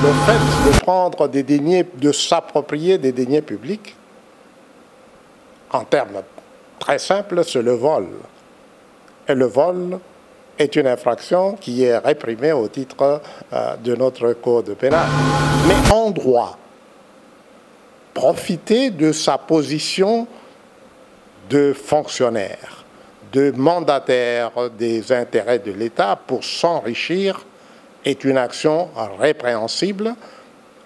le fait de prendre des deniers, de s'approprier des deniers publics, en termes très simples, c'est le vol. Et le vol est une infraction qui est réprimée au titre de notre code pénal. Mais en droit, profiter de sa position de fonctionnaire, de mandataire des intérêts de l'État pour s'enrichir est une action répréhensible.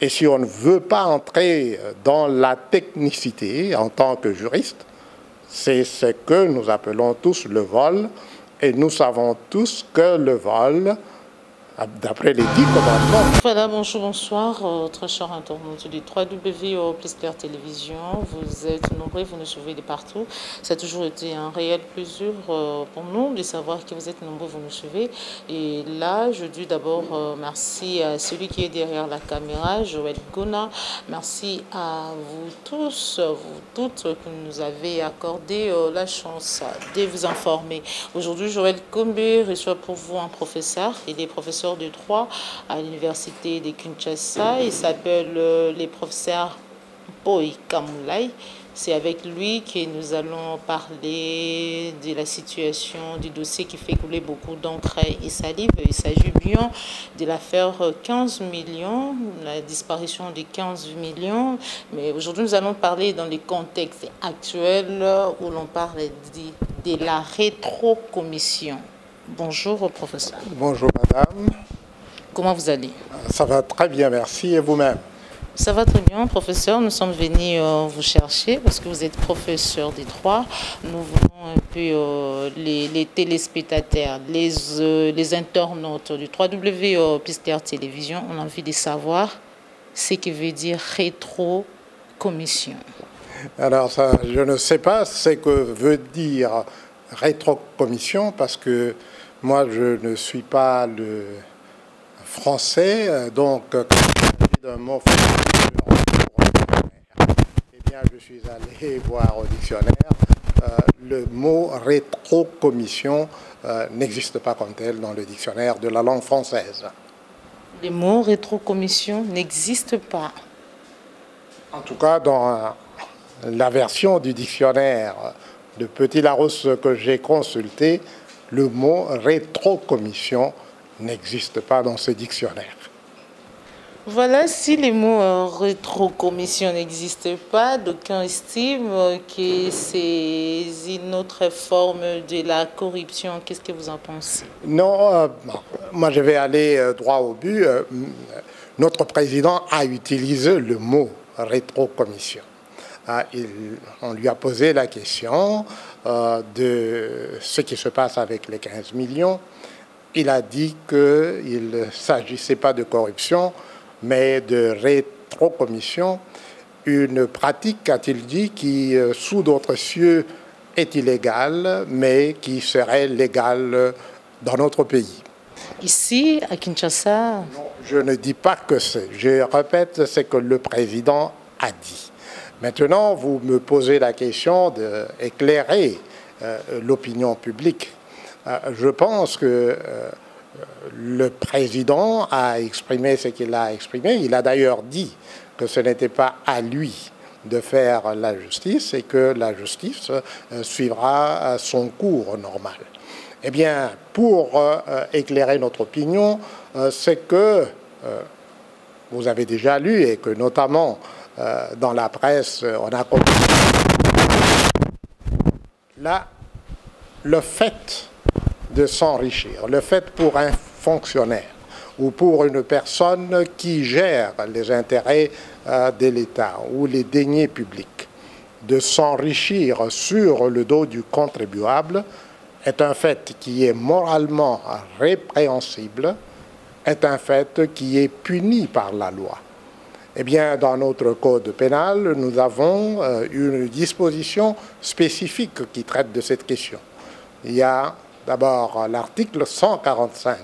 Et si on ne veut pas entrer dans la technicité en tant que juriste, c'est ce que nous appelons tous le vol. Et nous savons tous que le vol, d'après les 10 commandements... Voilà, bonjour, bonsoir, très chers internautes du 3W Plus Clair Télévision. Vous êtes nombreux, vous nous suivez de partout. Ça a toujours été un réel plaisir pour nous de savoir que vous êtes nombreux, vous nous suivez. Et là, je dis d'abord merci à celui qui est derrière la caméra, Joël Gona. Merci à vous tous, vous toutes, que nous avez accordé la chance de vous informer. Aujourd'hui, Joël Kombe reçoit pour vous un professeur. Il est professeur de droit à l'université de Kinshasa. Il s'appelle le professeur Boy Kamulai. C'est avec lui que nous allons parler de la situation du dossier qui fait couler beaucoup d'encre et salive. Il s'agit bien de l'affaire 15 millions, la disparition de 15 millions. Mais aujourd'hui, nous allons parler dans le contexte actuel où l'on parle de la rétrocommission. Bonjour, professeur. Bonjour, madame. Comment vous allez? Ça va très bien, merci. Et vous-même? Ça va très bien, professeur. Nous sommes venus vous chercher parce que vous êtes professeur des droits. Nous voulons un peu les téléspectateurs, les internautes du 3W Plus Clair Télévision. On a envie de savoir ce que veut dire rétrocommission. Alors, ça, je ne sais pas ce que veut dire rétrocommission parce que moi, je ne suis pas le français, donc d'un mot eh bien, je suis allé voir au dictionnaire. Le mot rétrocommission n'existe pas comme tel dans le dictionnaire de la langue française. Le mot rétrocommission n'existe pas. En tout cas, dans la version du dictionnaire de Petit Larousse que j'ai consulté, le mot rétrocommission n'existe pas dans ce dictionnaire. Voilà, si les mots rétrocommission n'existent pas, d'aucuns estiment que c'est une autre forme de la corruption. Qu'est-ce que vous en pensez? Non, moi je vais aller droit au but. Notre président a utilisé le mot rétrocommission. On lui a posé la question de ce qui se passe avec les 15 millions. Il a dit qu'il ne s'agissait pas de corruption, mais de rétrocommission, une pratique, a-t-il dit, qui, sous d'autres cieux, est illégale, mais qui serait légale dans notre pays. Ici, à Kinshasa? Non, je ne dis pas que c'est. Je répète ce que le président a dit. Maintenant, vous me posez la question d'éclairer l'opinion publique. Je pense que le président a exprimé ce qu'il a exprimé. Il a d'ailleurs dit que ce n'était pas à lui de faire la justice et que la justice suivra son cours normal. Eh bien, pour éclairer notre opinion, c'est que vous avez déjà lu et que notamment dans la presse, on a compris là le fait de s'enrichir, le fait pour un fonctionnaire ou pour une personne qui gère les intérêts de l'État ou les deniers publics, de s'enrichir sur le dos du contribuable est un fait qui est moralement répréhensible, est un fait qui est puni par la loi. Eh bien, dans notre code pénal, nous avons une disposition spécifique qui traite de cette question. Il y a d'abord l'article 145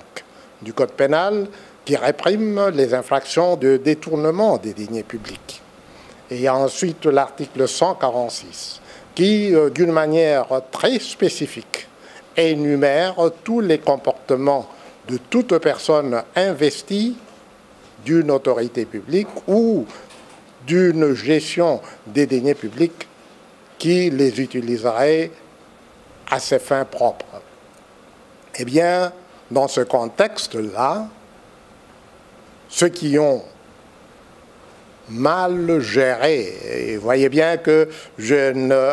du Code pénal qui réprime les infractions de détournement des deniers publics. Et il y a ensuite l'article 146 qui, d'une manière très spécifique, énumère tous les comportements de toute personne investie d'une autorité publique ou d'une gestion des deniers publics qui les utiliserait à ses fins propres. Eh bien, dans ce contexte-là, ceux qui ont mal géré, et vous voyez bien que je ne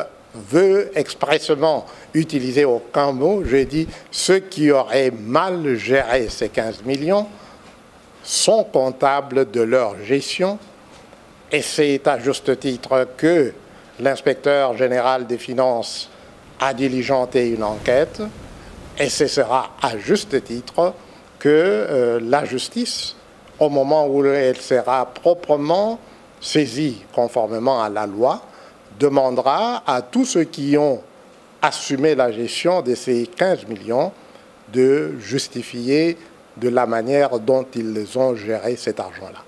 veux expressément utiliser aucun mot, j'ai dit ceux qui auraient mal géré ces 15 millions sont comptables de leur gestion, et c'est à juste titre que l'inspecteur général des finances a diligenté une enquête, et ce sera à juste titre que la justice, au moment où elle sera proprement saisie conformément à la loi, demandera à tous ceux qui ont assumé la gestion de ces 15 millions de justifier de la manière dont ils ont géré cet argent-là.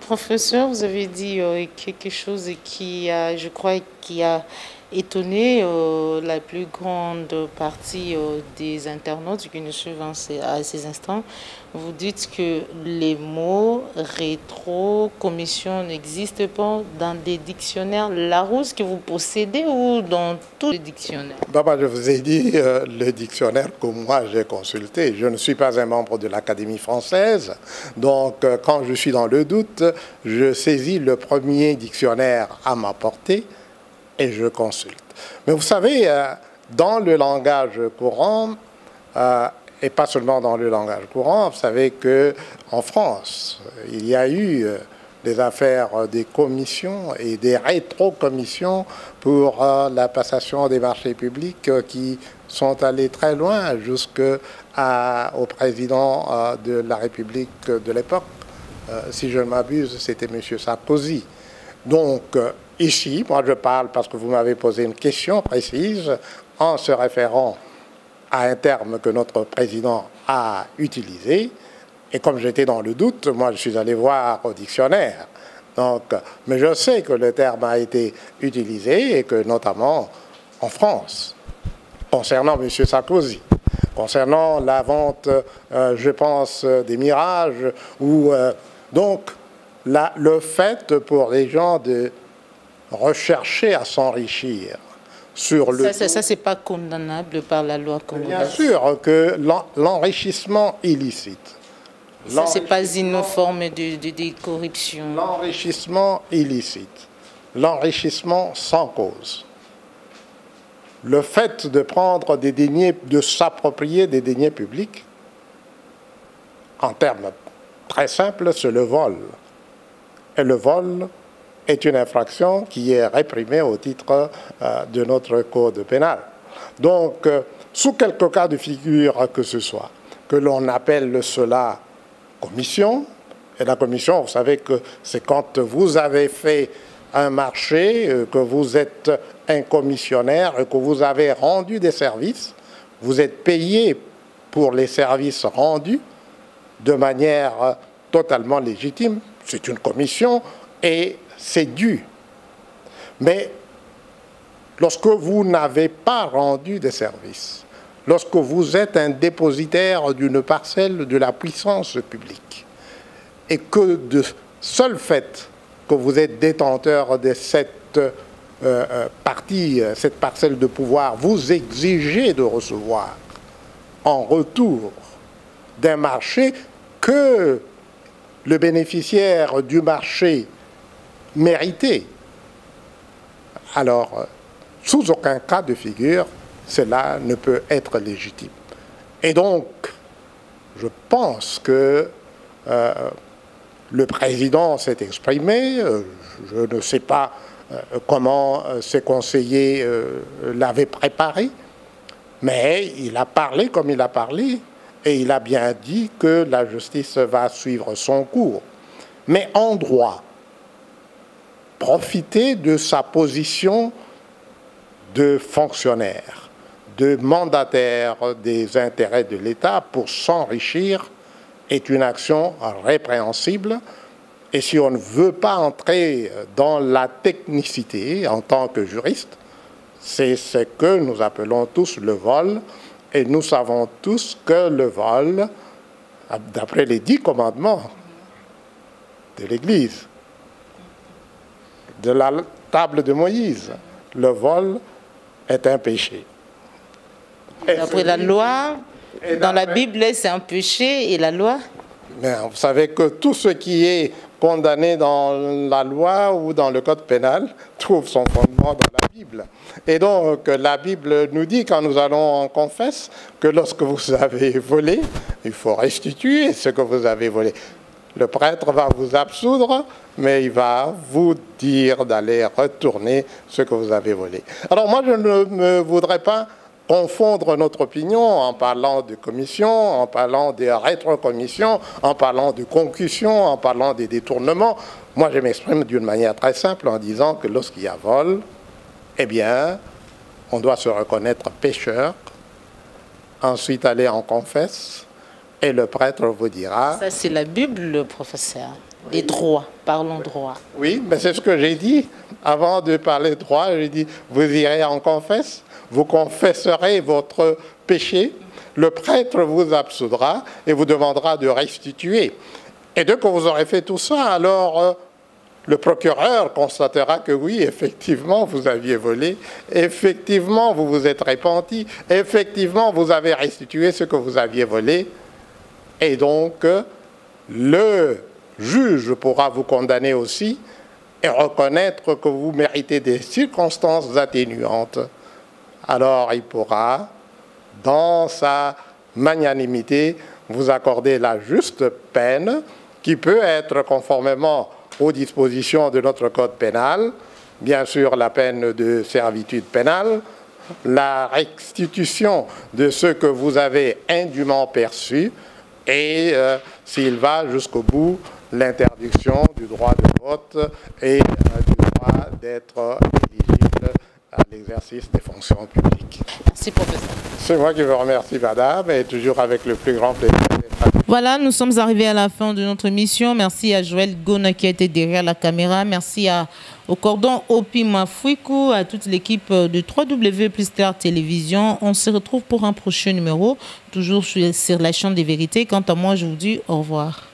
Professeur, vous avez dit quelque chose qui a, je crois, qui a étonné la plus grande partie des internautes qui nous suivent à ces instants. Vous dites que les mots rétro, commission n'existent pas dans des dictionnaires Larousse que vous possédez ou dans tous les dictionnaires? D'abord, je vous ai dit le dictionnaire que moi j'ai consulté. Je ne suis pas un membre de l'Académie française, donc quand je suis dans le doute, je saisis le premier dictionnaire à ma portée et je consulte. Mais vous savez, dans le langage courant, et pas seulement dans le langage courant, vous savez qu'en France, il y a eu des affaires des commissions et des rétrocommissions pour la passation des marchés publics qui sont allés très loin jusqu'au président de la République de l'époque. Si je ne m'abuse, c'était M. Sarkozy. Donc, ici, moi je parle parce que vous m'avez posé une question précise en se référant à un terme que notre président a utilisé. Et comme j'étais dans le doute, moi je suis allé voir au dictionnaire. Donc, mais je sais que le terme a été utilisé et que notamment en France, concernant M. Sarkozy, concernant la vente, je pense, des Mirages, ou donc le fait pour les gens de rechercher à s'enrichir sur le... Ça c'est pas condamnable par la loi congolaise. Bien sûr que l'enrichissement illicite. Ça, c'est pas une forme de corruption. L'enrichissement illicite. L'enrichissement sans cause. Le fait de prendre des deniers, de s'approprier des deniers publics, en termes très simples, c'est le vol. Et le vol est une infraction qui est réprimée au titre de notre code pénal. Donc, sous quelque cas de figure que ce soit, que l'on appelle cela commission, et la commission, vous savez que c'est quand vous avez fait un marché, que vous êtes un commissionnaire, que vous avez rendu des services, vous êtes payé pour les services rendus de manière totalement légitime, c'est une commission et c'est dû. Mais lorsque vous n'avez pas rendu des services, lorsque vous êtes un dépositaire d'une parcelle de la puissance publique, et que de seul fait que vous êtes détenteur de cette partie, cette parcelle de pouvoir, vous exigez de recevoir en retour d'un marché que le bénéficiaire du marché méritait. Alors, sous aucun cas de figure, cela ne peut être légitime. Et donc, je pense que le président s'est exprimé, je ne sais pas comment ses conseillers l'avaient préparé, mais il a parlé comme il a parlé, et il a bien dit que la justice va suivre son cours. Mais en droit, profiter de sa position de fonctionnaire, de mandataire des intérêts de l'État pour s'enrichir est une action répréhensible. Et si on ne veut pas entrer dans la technicité en tant que juriste, c'est ce que nous appelons tous le vol. Et nous savons tous que le vol, d'après les 10 commandements, de l'Église, de la table de Moïse. Le vol est un péché. D'après la loi, dans la Bible, c'est un péché et la loi? Mais vous savez que tout ce qui est condamné dans la loi ou dans le code pénal trouve son fondement dans la Bible. Et donc, la Bible nous dit, quand nous allons en confesse, que lorsque vous avez volé, il faut restituer ce que vous avez volé. Le prêtre va vous absoudre, mais il va vous dire d'aller retourner ce que vous avez volé. Alors moi, je ne me voudrais pas confondre notre opinion en parlant de commission, en parlant de rétrocommission, en parlant de concussion, en parlant des détournements. Moi, je m'exprime d'une manière très simple en disant que lorsqu'il y a vol, eh bien, on doit se reconnaître pécheur, ensuite aller en confesse, et le prêtre vous dira... Ça, c'est la Bible, professeur. Les droits, parlons droit. Oui, mais c'est ce que j'ai dit. Avant de parler droit, j'ai dit, vous irez en confesse, vous confesserez votre péché, le prêtre vous absoudra et vous demandera de restituer. Et dès que vous aurez fait tout ça, alors le procureur constatera que oui, effectivement, vous aviez volé, effectivement, vous vous êtes repenti, effectivement, vous avez restitué ce que vous aviez volé. Et donc, le juge pourra vous condamner aussi et reconnaître que vous méritez des circonstances atténuantes. Alors, il pourra, dans sa magnanimité, vous accorder la juste peine qui peut être conformément aux dispositions de notre code pénal, bien sûr la peine de servitude pénale, la restitution de ce que vous avez indûment perçu et, s'il va jusqu'au bout, l'interdiction du droit de vote et du droit d'être éligible à l'exercice des fonctions publiques. Merci, professeur. C'est moi qui vous remercie, madame, et toujours avec le plus grand plaisir. Voilà, nous sommes arrivés à la fin de notre émission. Merci à Joël Gona qui a été derrière la caméra. Merci au cordon Opi Mafouikou, à toute l'équipe de 3W plus Clair Télévision. On se retrouve pour un prochain numéro, toujours sur la chaîne des vérités. Quant à moi, je vous dis au revoir.